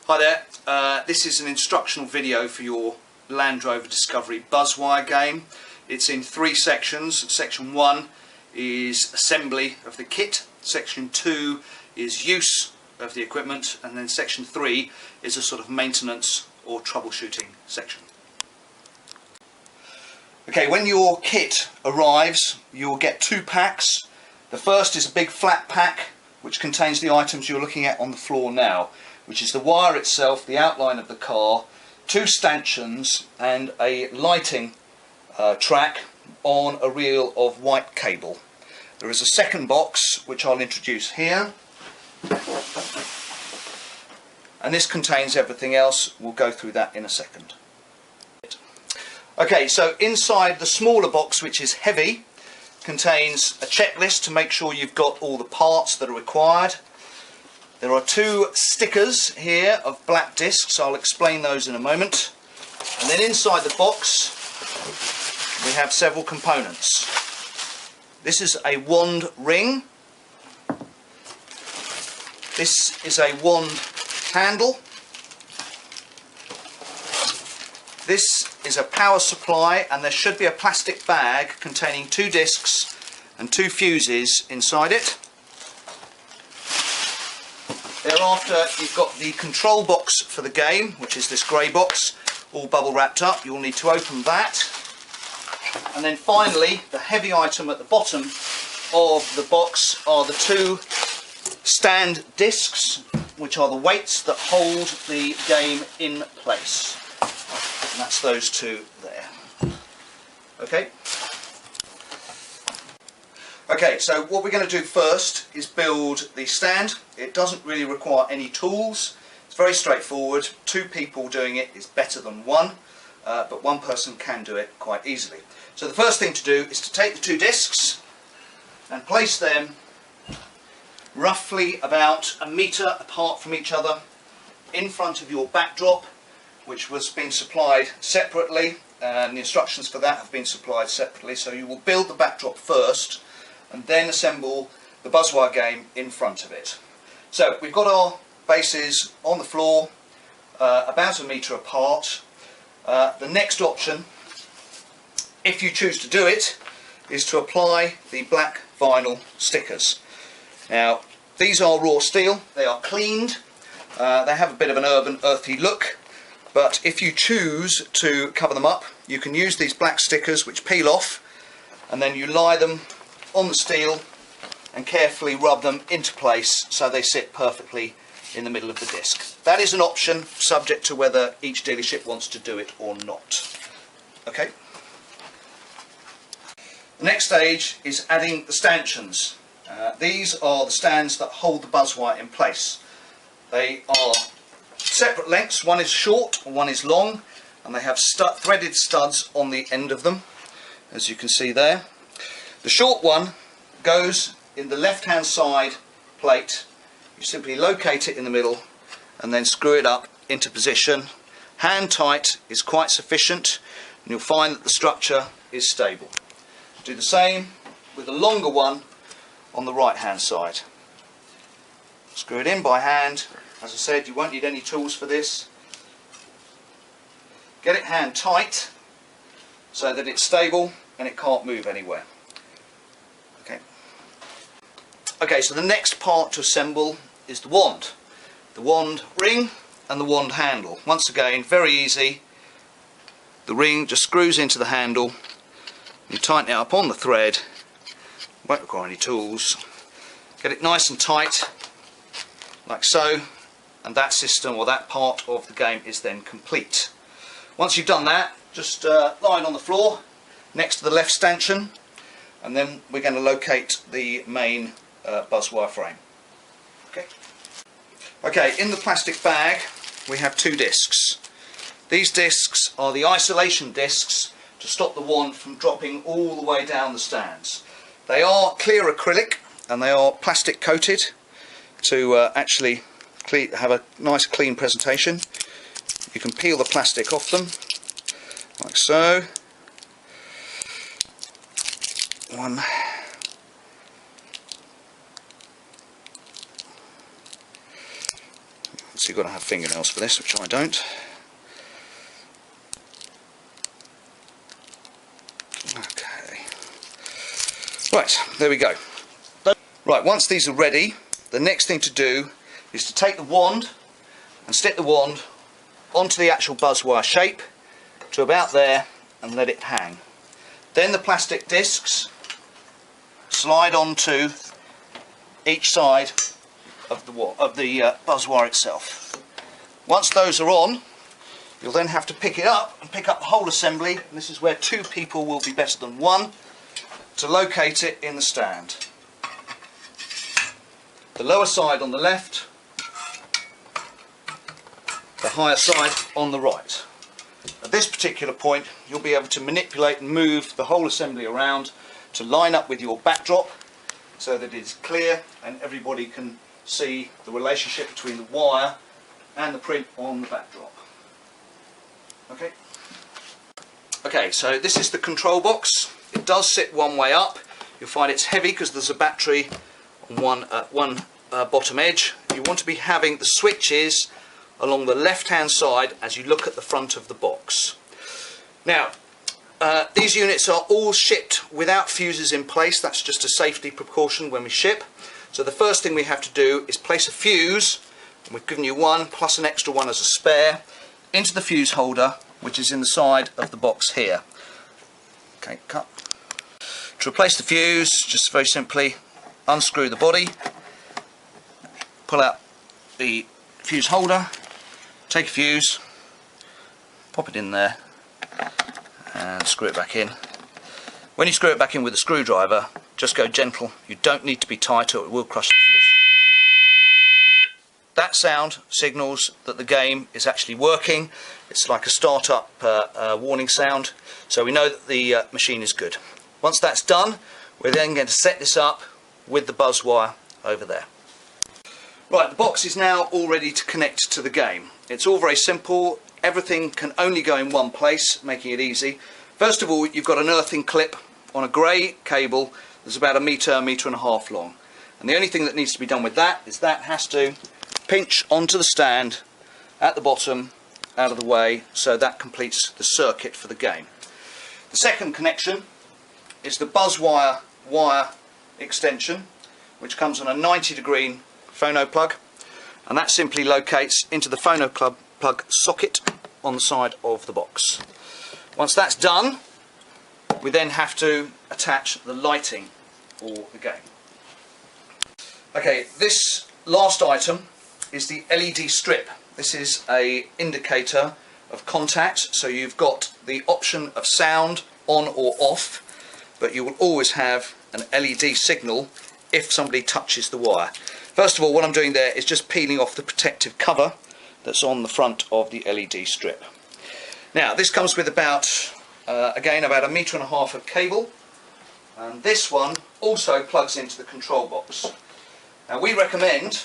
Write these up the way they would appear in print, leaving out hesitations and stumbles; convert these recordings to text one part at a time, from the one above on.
Hi there, this is an instructional video for your Land Rover Discovery BUZZWIRE game. It's in 3 sections. Section 1 is assembly of the kit, Section 2 is use of the equipment, and then Section 3 is a sort of maintenance or troubleshooting section. Okay, when your kit arrives you'll get 2 packs. The first is a big flat pack which contains the items you're looking at on the floor now, which is the wire itself, the outline of the car, 2 stanchions and a lighting track on a reel of white cable. There is a second box which I'll introduce here, and this contains everything else. We'll go through that in a second. Okay, so inside the smaller box, which is heavy, contains a checklist to make sure you've got all the parts that are required. There are 2 stickers here of black discs. I'll explain those in a moment. And then inside the box we have several components. This is a wand ring. This is a wand handle. This is a power supply, and there should be a plastic bag containing 2 discs and 2 fuses inside it. Thereafter you've got the control box for the game, which is this grey box, all bubble wrapped up. You'll need to open that. And then finally, the heavy item at the bottom of the box are the 2 stand discs, which are the weights that hold the game in place. And that's those 2 there. Okay. Okay, so what we're going to do first is build the stand. It doesn't really require any tools. It's very straightforward. 2 people doing it is better than 1, but 1 person can do it quite easily. So the first thing to do is to take the 2 discs and place them roughly about a metre apart from each other in front of your backdrop, which was being supplied separately, and the instructions for that have been supplied separately. So you will build the backdrop first and then assemble the BUZZWIRE game in front of it. So we've got our bases on the floor about a metre apart. The next option, if you choose to do it, is to apply the black vinyl stickers. Now these are raw steel, they are cleaned, they have a bit of an urban earthy look, but if you choose to cover them up you can use these black stickers which peel off, and then you lie them on the steel and carefully rub them into place so they sit perfectly in the middle of the disc. That is an option subject to whether each dealership wants to do it or not. Okay. The next stage is adding the stanchions. These are the stands that hold the BUZZWIRE in place. They are separate lengths. One is short and one is long, and they have threaded studs on the end of them, as you can see there. The short one goes in the left hand side plate. You simply locate it in the middle and then screw it up into position. Hand tight is quite sufficient, and you'll find that the structure is stable. Do the same with the longer one on the right hand side. Screw it in by hand. As I said, you won't need any tools for this. Get it hand tight so that it's stable and it can't move anywhere. Okay, so the next part to assemble is the wand ring and the wand handle. Once again, very easy. The ring just screws into the handle. You tighten it up on the thread. Won't require any tools. Get it nice and tight, like so, and that system or that part of the game is then complete. Once you've done that, just lie it on the floor next to the left stanchion, and then we're going to locate the main BUZZWIRE frame. Okay, in the plastic bag we have 2 discs. These discs are the isolation discs to stop the wand from dropping all the way down the stands. They are clear acrylic and they are plastic coated to actually have a nice clean presentation. You can peel the plastic off them like so. One. So you've got to have fingernails for this, which I don't. Okay. Right, there we go. Right, once these are ready, the next thing to do is to take the wand and stick the wand onto the actual buzz wire shape to about there and let it hang. Then the plastic discs slide onto each side of the buzz wire itself. Once those are on, you'll then have to pick it up and pick up the whole assembly, and this is where two people will be better than one, to locate it in the stand. The lower side on the left, the higher side on the right. At this particular point, you'll be able to manipulate and move the whole assembly around to line up with your backdrop so that it's clear and everybody can see the relationship between the wire and the print on the backdrop. Okay. Okay, so this is the control box. It does sit one way up. You'll find it's heavy because there's a battery on one bottom edge. You want to be having the switches along the left hand side as you look at the front of the box. Now these units are all shipped without fuses in place. That's just a safety precaution when we ship. So the first thing we have to do is place a fuse, and we've given you one plus an extra one as a spare, into the fuse holder, which is in the side of the box here. Okay, cut. To replace the fuse, just very simply unscrew the body, pull out the fuse holder, take a fuse, pop it in there and screw it back in. When you screw it back in with a screwdriver, just go gentle. You don't need to be tight or it will crush the fuse. That sound signals that the game is actually working. It's like a start-up warning sound, so we know that the machine is good. Once that's done, we're then going to set this up with the buzz wire over there. Right, the box is now all ready to connect to the game. It's all very simple. Everything can only go in one place, making it easy. First of all, you've got an earthing clip on a grey cable that's about a metre and a half long. And the only thing that needs to be done with that is that has to pinch onto the stand at the bottom, out of the way, so that completes the circuit for the game. The second connection is the BUZZWIRE wire extension, which comes on a 90-degree phono plug, and that simply locates into the phono plug socket on the side of the box. Once that's done, we then have to attach the lighting for the game. Okay, this last item is the LED strip. This is an indicator of contact, so you've got the option of sound on or off, but you will always have an LED signal if somebody touches the wire. First of all, what I'm doing there is just peeling off the protective cover that's on the front of the LED strip. Now, this comes with about, again, about a metre and a half of cable, and this one also plugs into the control box. Now, we recommend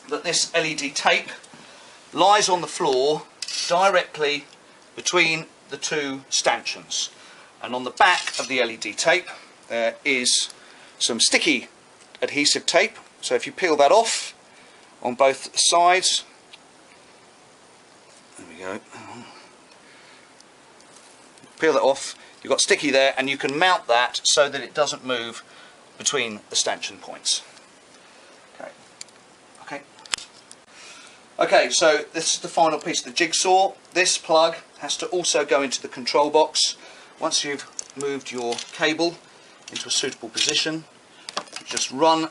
that this LED tape lies on the floor directly between the two stanchions, and on the back of the LED tape there is some sticky adhesive tape, so if you peel that off on both sides, there we go, peel that off, you've got sticky there, and you can mount that so that it doesn't move between the stanchion points. Okay, so this is the final piece of the jigsaw. This plug has to also go into the control box. Once you've moved your cable into a suitable position, you just run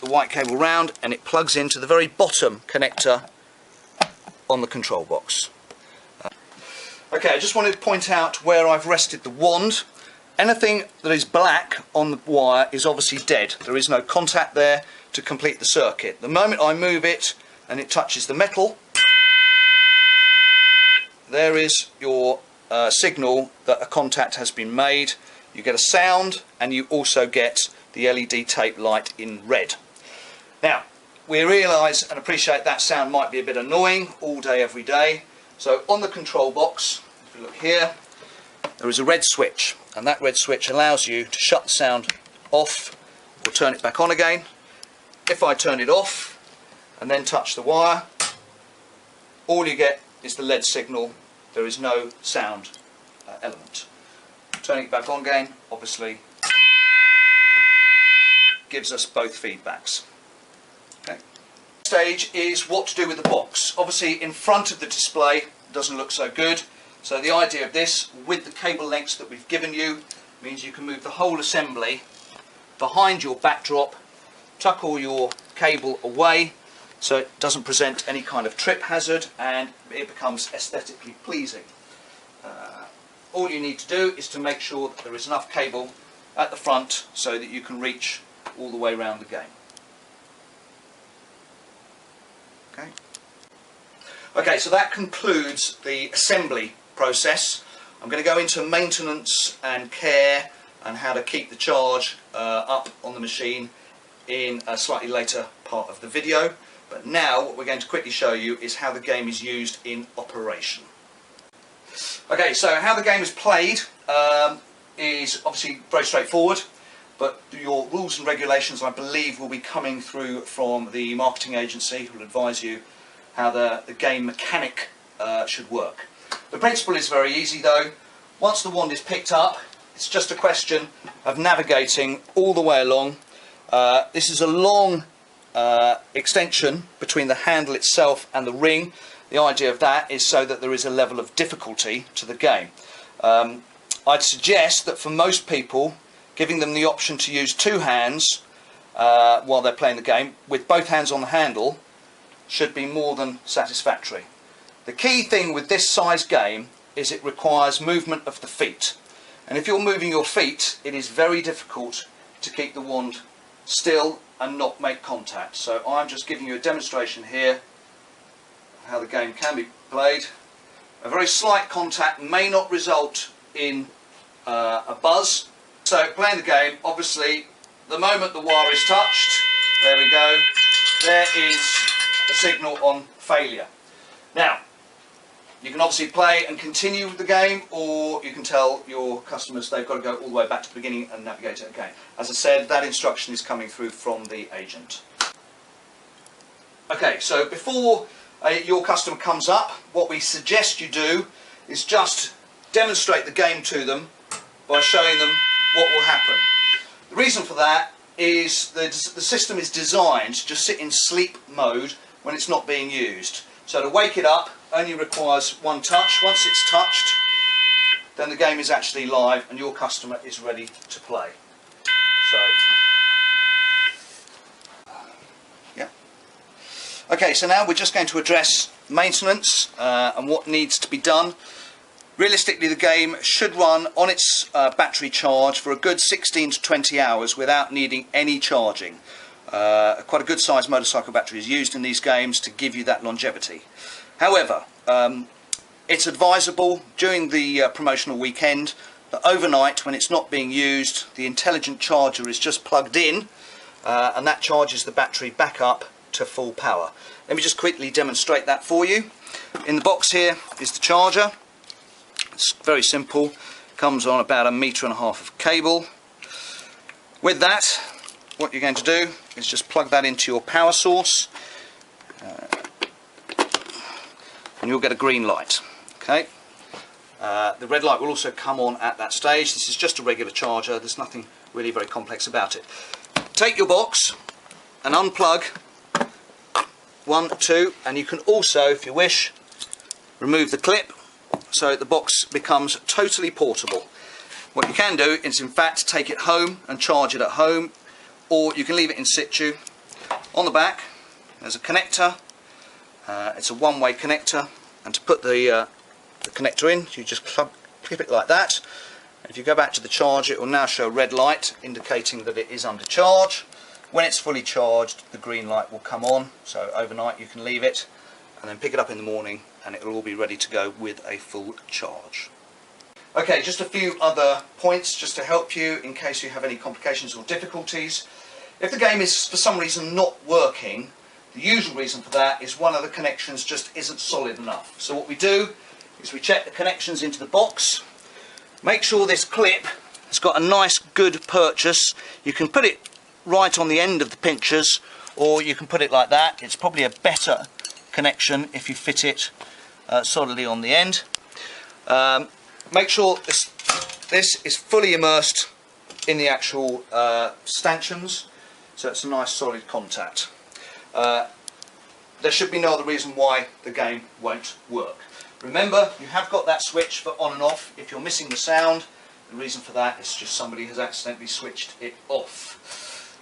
the white cable round and it plugs into the very bottom connector on the control box. Okay, I just wanted to point out where I've rested the wand. Anything that is black on the wire is obviously dead. There is no contact there to complete the circuit. The moment I move it and it touches the metal, there is your signal that a contact has been made. You get a sound and you also get the LED tape light in red. Now, we realise and appreciate that sound might be a bit annoying all day every day, so on the control box, if you look here, there is a red switch, and that red switch allows you to shut the sound off or turn it back on again. If I turn it off and then touch the wire, all you get is the LED signal. There is no sound element. Turning it back on again, obviously, gives us both feedbacks. Okay. Stage is what to do with the box. Obviously, in front of the display doesn't look so good. So the idea of this, with the cable lengths that we've given you, means you can move the whole assembly behind your backdrop, tuck all your cable away so it doesn't present any kind of trip hazard, and it becomes aesthetically pleasing. All you need to do is to make sure that there is enough cable at the front so that you can reach all the way around the game. Okay, so that concludes the assembly process. I'm going to go into maintenance and care and how to keep the charge up on the machine in a slightly later part of the video. But now what we're going to quickly show you is how the game is used in operation. Okay, so how the game is played is obviously very straightforward, but your rules and regulations, I believe, will be coming through from the marketing agency, who will advise you how the game mechanic should work. The principle is very easy though. Once the wand is picked up, it's just a question of navigating all the way along. This is a long extension between the handle itself and the ring. The idea of that is so that there is a level of difficulty to the game. I'd suggest that for most people, giving them the option to use two hands while they're playing the game, with both hands on the handle, should be more than satisfactory. The key thing with this size game is it requires movement of the feet. And if you're moving your feet, it is very difficult to keep the wand still and not make contact. So I'm just giving you a demonstration here of how the game can be played. A very slight contact may not result in a buzz. So playing the game, obviously, the moment the wire is touched, there we go, there is a signal on failure. Now, you can obviously play and continue with the game, or you can tell your customers they've got to go all the way back to the beginning and navigate it again. As I said, that instruction is coming through from the agent. Okay, so before your customer comes up, what we suggest you do is just demonstrate the game to them by showing them what will happen. The reason for that is the system is designed to just sit in sleep mode when it's not being used. So to wake it up only requires one touch. Once it's touched, then the game is actually live and your customer is ready to play. So, yeah. Okay, so now we're just going to address maintenance and what needs to be done. Realistically, the game should run on its battery charge for a good 16 to 20 hours without needing any charging. Quite a good sized motorcycle battery is used in these games to give you that longevity. However, it's advisable during the promotional weekend that overnight, when it's not being used, the intelligent charger is just plugged in and that charges the battery back up to full power. Let me just quickly demonstrate that for you. In the box here is the charger. It's very simple, comes on about 1.5 meters of cable. With that, what you're going to do is just plug that into your power source and you'll get a green light. Okay. The red light will also come on at that stage. This is just a regular charger, there's nothing really very complex about it. Take your box and unplug 1, 2, and you can also, if you wish, remove the clip so the box becomes totally portable. What you can do is in fact take it home and charge it at home, or you can leave it in situ. On the back there's a connector, it's a one-way connector, and to put the connector in you just clip it like that. If you go back to the charger, it will now show a red light indicating that it is under charge. When it's fully charged, the green light will come on, so overnight you can leave it and then pick it up in the morning and it will all be ready to go with a full charge. Okay, just a few other points just to help you in case you have any complications or difficulties. If the game is for some reason not working, the usual reason for that is one of the connections just isn't solid enough. So what we do is we check the connections into the box, make sure this clip has got a nice good purchase. You can put it right on the end of the pinchers, or you can put it like that. It's probably a better connection if you fit it solidly on the end. Make sure this is fully immersed in the actual stanchions, so it's a nice solid contact. There should be no other reason why the game won't work. Remember, you have got that switch for on and off. If you're missing the sound, the reason for that is just somebody has accidentally switched it off.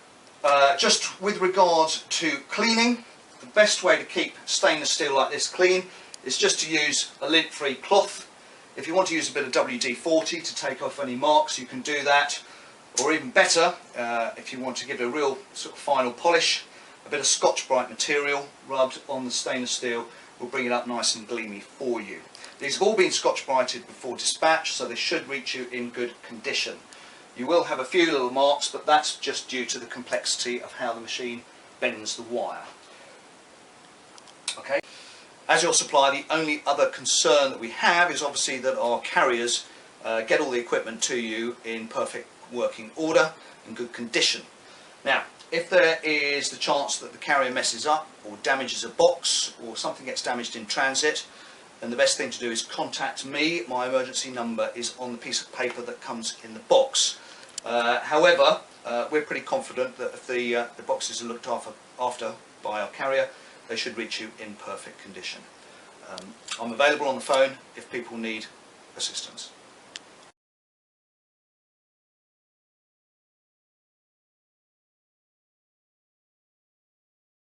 Just with regard to cleaning, the best way to keep stainless steel like this clean is just to use a lint-free cloth. If you want to use a bit of WD-40 to take off any marks, you can do that. Or even better, if you want to give it a real sort of final polish, a bit of Scotch-Brite material rubbed on the stainless steel will bring it up nice and gleamy for you. These have all been Scotch-Brited before dispatch, so they should reach you in good condition. You will have a few little marks, but that's just due to the complexity of how the machine bends the wire. Okay. As your supplier, the only other concern that we have is obviously that our carriers get all the equipment to you in perfect working order, in good condition. Now, if there is the chance that the carrier messes up or damages a box or something gets damaged in transit, then the best thing to do is contact me. My emergency number is on the piece of paper that comes in the box. However, we're pretty confident that if the boxes are looked after by our carrier, they should reach you in perfect condition. I'm available on the phone if people need assistance.